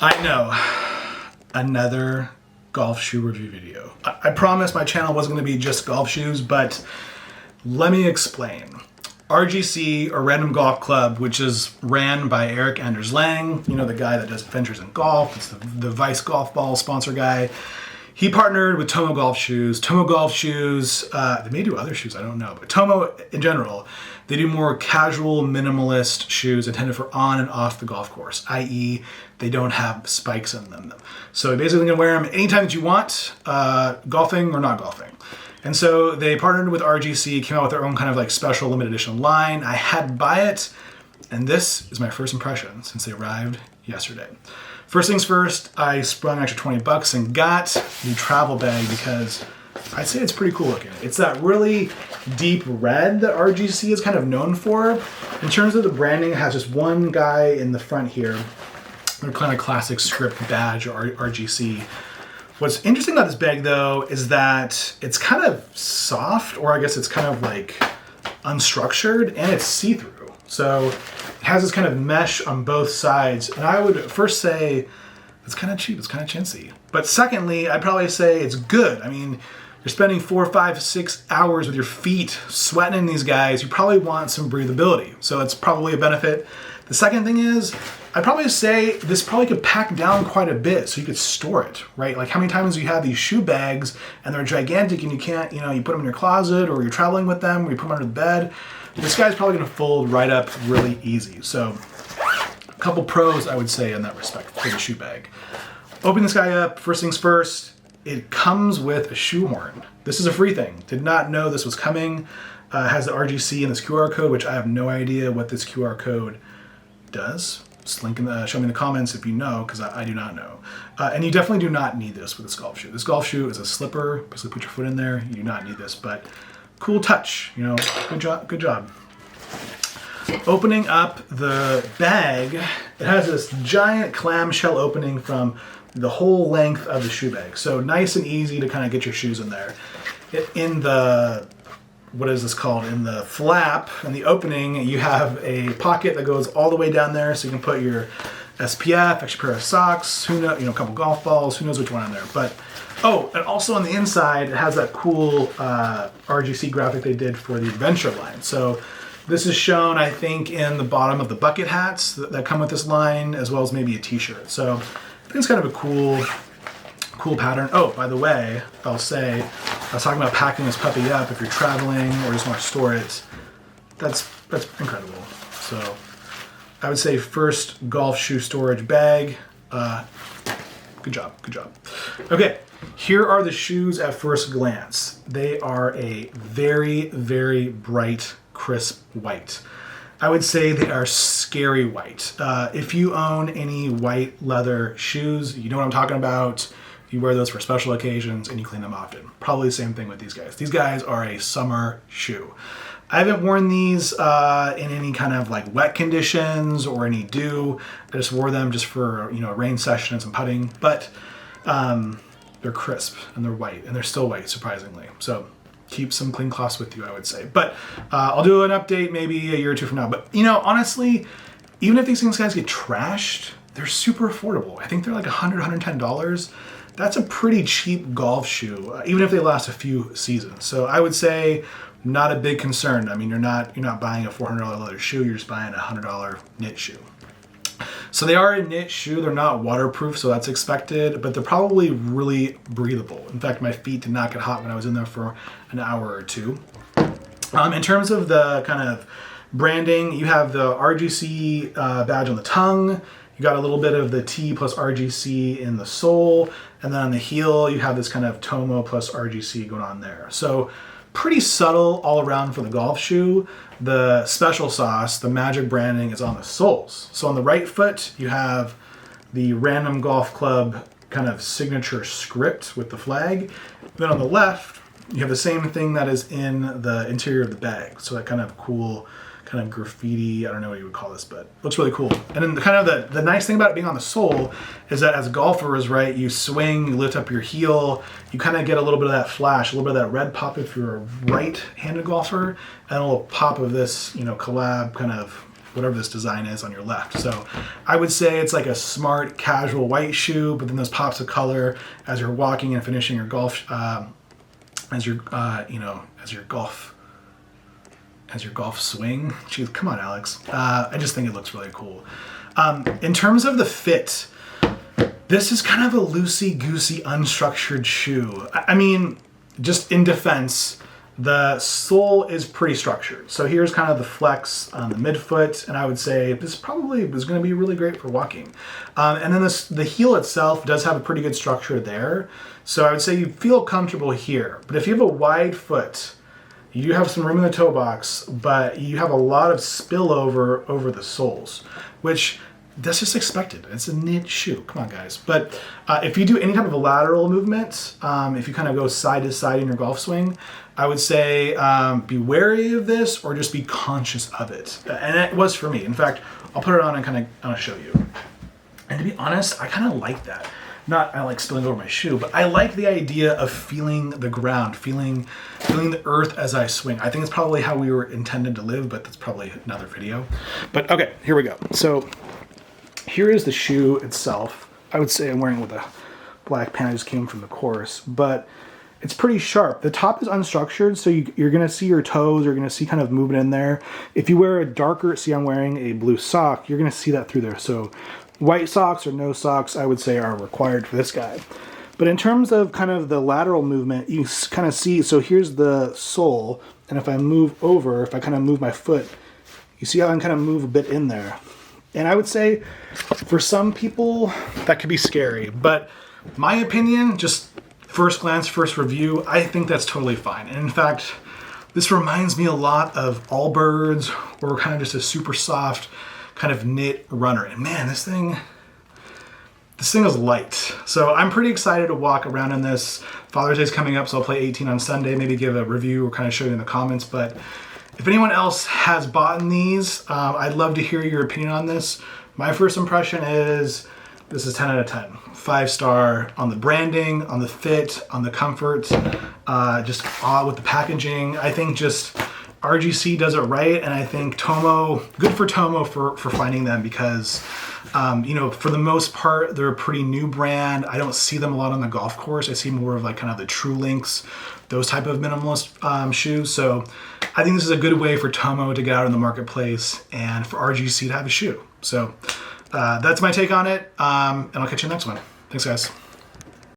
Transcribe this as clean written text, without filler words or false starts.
I know, another golf shoe review video. I promised my channel wasn't going to be just golf shoes, but let me explain. RGC, or Random Golf Club, which is ran by Eric Anders Lang, you know, the guy that does Adventures in Golf, it's the Vice Golf Ball sponsor guy. He partnered with Tomo Golf Shoes. Tomo Golf Shoes, they may do other shoes, I don't know, but Tomo in general, they do more casual, minimalist shoes intended for on and off the golf course, i.e. they don't have spikes in them. So basically you can wear them anytime that you want, golfing or not golfing. And so they partnered with RGC, came out with their own kind of like special limited edition line. I had to buy it, and this is my first impression since they arrived yesterday. First things first, I sprung an extra 20 bucks and got the travel bag because I'd say it's pretty cool looking. It's that really deep red that RGC is kind of known for. In terms of the branding, it has just one guy in the front here. Their kind of classic script badge, or RGC. What's interesting about this bag though is that it's kind of soft, or I guess it's kind of like unstructured, and it's see-through. So it has this kind of mesh on both sides, and I would first say it's kind of cheap, it's kind of chintzy. But secondly, I'd probably say it's good. I mean, you're spending 4, 5, 6 hours with your feet sweating in these guys, you probably want some breathability. So it's probably a benefit. The second thing is, I'd probably say this probably could pack down quite a bit so you could store it, right? Like how many times do you have these shoe bags and they're gigantic and you can't, you know, you put them in your closet or you're traveling with them or you put them under the bed. This guy's probably gonna fold right up really easy. So a couple pros I would say in that respect for the shoe bag. Open this guy up, first things first, it comes with a shoe horn. This is a free thing. Did not know this was coming. It has the RGC and this QR code, which I have no idea what this QR code does. Just link in the, show me in the comments if you know, because I do not know. And you definitely do not need this with this golf shoe. This golf shoe is a slipper. Basically put your foot in there. You do not need this, but cool touch, you know, good job, good job. Opening up the bag, it has this giant clamshell opening from the whole length of the shoe bag. So nice and easy to kind of get your shoes in there. In the, what is this called? In the flap, in the opening, you have a pocket that goes all the way down there, so you can put your SPF, extra pair of socks, who knows, you know, a couple golf balls, who knows which one in there. But, oh, and also on the inside, it has that cool RGC graphic they did for the Adventure line. So this is shown, I think, in the bottom of the bucket hats that come with this line, as well as maybe a t-shirt. So I think it's kind of a cool pattern. Oh, by the way, I'll say, I was talking about packing this puppy up if you're traveling or just want to store it. That's incredible. So I would say first golf shoe storage bag. Good job, good job. Okay, here are the shoes at first glance. They are a very, very bright, crisp white. I would say they are scary white. If you own any white leather shoes, you know what I'm talking about. You wear those for special occasions and you clean them often. Probably the same thing with these guys. These guys are a summer shoe. I haven't worn these in any kind of like wet conditions or any dew. I just wore them just for, you know, a rain session and some putting, but they're crisp and they're white, and they're still white, surprisingly. So keep some clean cloths with you, I would say. But I'll do an update maybe a year or two from now. But, you know, honestly, even if these guys get trashed, they're super affordable. I think they're like $100, $110. That's a pretty cheap golf shoe, even if they last a few seasons. So I would say not a big concern. I mean, you're not buying a $400 leather shoe, you're just buying a $100 knit shoe. So they are a knit shoe, they're not waterproof, so that's expected, but they're probably really breathable. In fact, my feet did not get hot when I was in there for an hour or two. In terms of the kind of branding, you have the RGC badge on the tongue, you got a little bit of the T plus RGC in the sole, and then on the heel, you have this kind of Tomo plus RGC going on there. So pretty subtle all around for the golf shoe. The special sauce, the magic branding, is on the soles. So on the right foot, you have the Random Golf Club kind of signature script with the flag. Then on the left, you have the same thing that is in the interior of the bag. So that kind of cool kind of graffiti, I don't know what you would call this, but looks really cool. And then the nice thing about it being on the sole is that as golfers, right, you swing, you lift up your heel, you kind of get a little bit of that flash, a little bit of that red pop if you're a right-handed golfer, and a little pop of this, you know, collab kind of whatever this design is on your left. So I would say it's like a smart, casual white shoe, but then those pops of color as you're walking and finishing your golf, as your golf swing. Jeez, come on, Alex. I just think it looks really cool. In terms of the fit, this is kind of a loosey-goosey, unstructured shoe. I mean, just in defense, the sole is pretty structured. So here's kind of the flex on the midfoot, and I would say this probably was going to be really great for walking. And then the heel itself does have a pretty good structure there. So I would say you feel comfortable here. But if you have a wide foot, you do have some room in the toe box, but you have a lot of spillover over the soles, which that's just expected. It's a knit shoe. Come on, guys. But if you do any type of a lateral movement, if you kind of go side to side in your golf swing, I would say be wary of this or just be conscious of it. And it was for me. In fact, I'll put it on and kind of show you. And to be honest, I kind of like that. Not I like spilling over my shoe, but I like the idea of feeling the ground, feeling the earth as I swing. I think it's probably how we were intended to live, but that's probably another video. But okay, here we go. So here is the shoe itself. I would say I'm wearing it with a black pant. I just came from the course, but it's pretty sharp. The top is unstructured, so you're gonna see your toes, you're gonna see kind of movement in there. If you wear a darker, see I'm wearing a blue sock, you're gonna see that through there. So white socks or no socks, I would say are required for this guy. But in terms of kind of the lateral movement, you kind of see, so here's the sole, and if I move over, if I kind of move my foot, you see how I can kind of move a bit in there. And I would say for some people that could be scary, but my opinion, just first glance, first review, I think that's totally fine. And in fact, this reminds me a lot of Allbirds or kind of just a super soft kind of knit runner. And man, this thing is light. So I'm pretty excited to walk around in this. Father's Day's coming up, so I'll play 18 on Sunday, maybe give a review or kind of show you in the comments. But if anyone else has bought these, I'd love to hear your opinion on this. My first impression is this is 10 out of 10. 5-star on the branding, on the fit, on the comfort, just with the packaging. I think just RGC does it right, and I think Tomo, good for Tomo for finding them because, you know, for the most part, they're a pretty new brand. I don't see them a lot on the golf course. I see more of like kind of the True Links, those type of minimalist shoes. So I think this is a good way for Tomo to get out in the marketplace and for RGC to have a shoe. So that's my take on it, and I'll catch you in the next one. Thanks, guys.